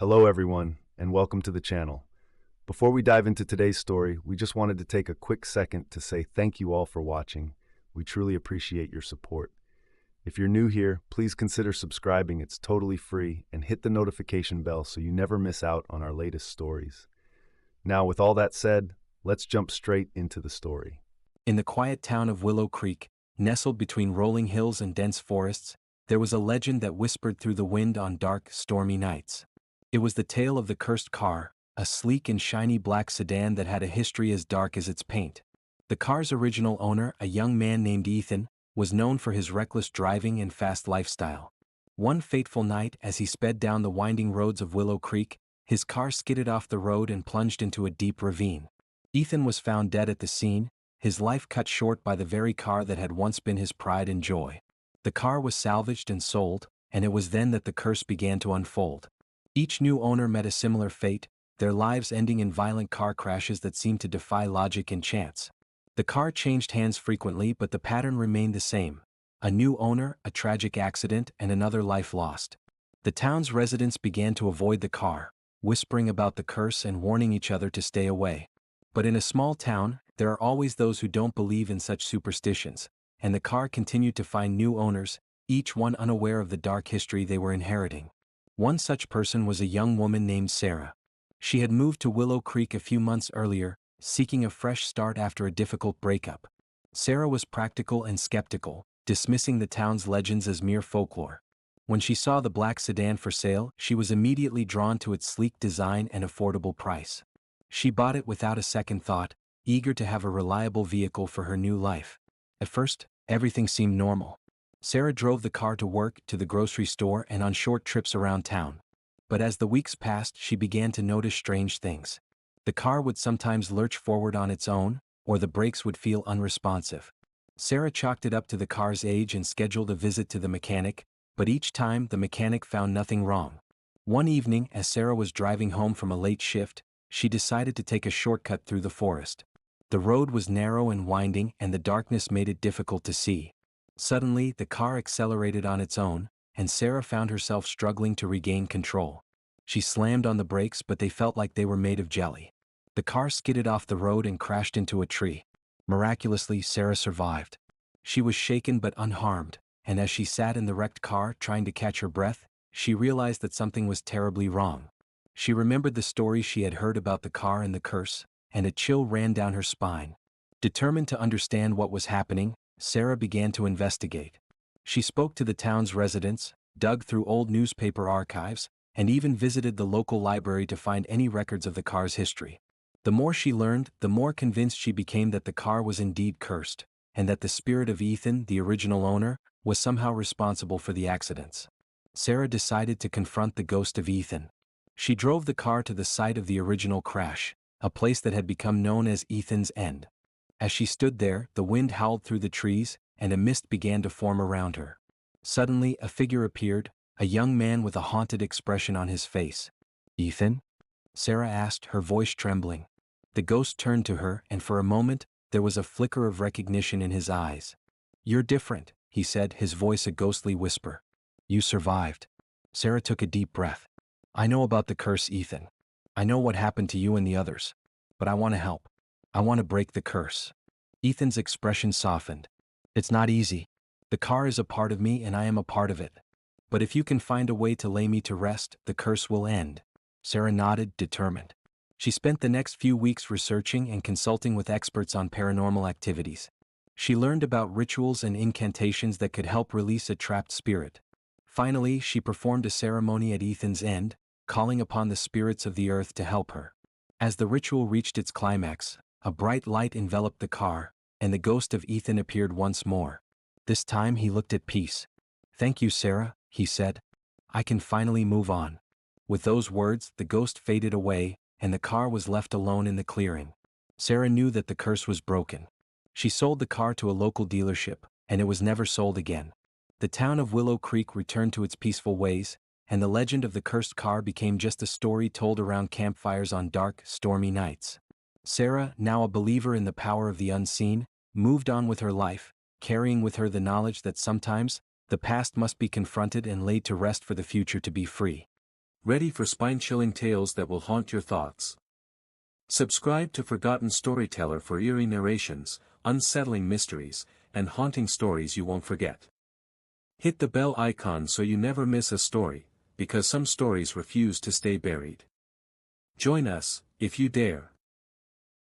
Hello everyone, and welcome to the channel. Before we dive into today's story, we just wanted to take a quick second to say thank you all for watching. We truly appreciate your support. If you're new here, please consider subscribing. It's totally free, and hit the notification bell so you never miss out on our latest stories. Now, with all that said, let's jump straight into the story. In the quiet town of Willow Creek, nestled between rolling hills and dense forests, there was a legend that whispered through the wind on dark, stormy nights. It was the tale of the cursed car, a sleek and shiny black sedan that had a history as dark as its paint. The car's original owner, a young man named Ethan, was known for his reckless driving and fast lifestyle. One fateful night, as he sped down the winding roads of Willow Creek, his car skidded off the road and plunged into a deep ravine. Ethan was found dead at the scene, his life cut short by the very car that had once been his pride and joy. The car was salvaged and sold, and it was then that the curse began to unfold. Each new owner met a similar fate, their lives ending in violent car crashes that seemed to defy logic and chance. The car changed hands frequently, but the pattern remained the same. A new owner, a tragic accident, and another life lost. The town's residents began to avoid the car, whispering about the curse and warning each other to stay away. But in a small town, there are always those who don't believe in such superstitions, and the car continued to find new owners, each one unaware of the dark history they were inheriting. One such person was a young woman named Sarah. She had moved to Willow Creek a few months earlier, seeking a fresh start after a difficult breakup. Sarah was practical and skeptical, dismissing the town's legends as mere folklore. When she saw the black sedan for sale, she was immediately drawn to its sleek design and affordable price. She bought it without a second thought, eager to have a reliable vehicle for her new life. At first, everything seemed normal. Sarah drove the car to work, to the grocery store, and on short trips around town. But as the weeks passed, she began to notice strange things. The car would sometimes lurch forward on its own, or the brakes would feel unresponsive. Sarah chalked it up to the car's age and scheduled a visit to the mechanic, but each time the mechanic found nothing wrong. One evening, as Sarah was driving home from a late shift, she decided to take a shortcut through the forest. The road was narrow and winding, and the darkness made it difficult to see. Suddenly, the car accelerated on its own, and Sarah found herself struggling to regain control. She slammed on the brakes, but they felt like they were made of jelly. The car skidded off the road and crashed into a tree. Miraculously, Sarah survived. She was shaken but unharmed, and as she sat in the wrecked car trying to catch her breath, she realized that something was terribly wrong. She remembered the stories she had heard about the car and the curse, and a chill ran down her spine. Determined to understand what was happening, Sarah began to investigate. She spoke to the town's residents, dug through old newspaper archives, and even visited the local library to find any records of the car's history. The more she learned, the more convinced she became that the car was indeed cursed, and that the spirit of Ethan, the original owner, was somehow responsible for the accidents. Sarah decided to confront the ghost of Ethan. She drove the car to the site of the original crash, a place that had become known as Ethan's End. As she stood there, the wind howled through the trees, and a mist began to form around her. Suddenly, a figure appeared, a young man with a haunted expression on his face. "Ethan?" Sarah asked, her voice trembling. The ghost turned to her, and for a moment, there was a flicker of recognition in his eyes. "You're different," he said, his voice a ghostly whisper. "You survived." Sarah took a deep breath. "I know about the curse, Ethan. I know what happened to you and the others. But I want to help. I want to break the curse." Ethan's expression softened. "It's not easy. The car is a part of me and I am a part of it. But if you can find a way to lay me to rest, the curse will end." Sarah nodded, determined. She spent the next few weeks researching and consulting with experts on paranormal activities. She learned about rituals and incantations that could help release a trapped spirit. Finally, she performed a ceremony at Ethan's End, calling upon the spirits of the earth to help her. As the ritual reached its climax, a bright light enveloped the car, and the ghost of Ethan appeared once more. This time he looked at peace. "Thank you, Sarah," he said. "I can finally move on." With those words, the ghost faded away, and the car was left alone in the clearing. Sarah knew that the curse was broken. She sold the car to a local dealership, and it was never sold again. The town of Willow Creek returned to its peaceful ways, and the legend of the cursed car became just a story told around campfires on dark, stormy nights. Sarah, now a believer in the power of the unseen, moved on with her life, carrying with her the knowledge that sometimes, the past must be confronted and laid to rest for the future to be free. ready for spine-chilling tales that will haunt your thoughts. Subscribe to Forgotten Storyteller for eerie narrations, unsettling mysteries, and haunting stories you won't forget. Hit the bell icon so you never miss a story, because some stories refuse to stay buried. Join us, if you dare.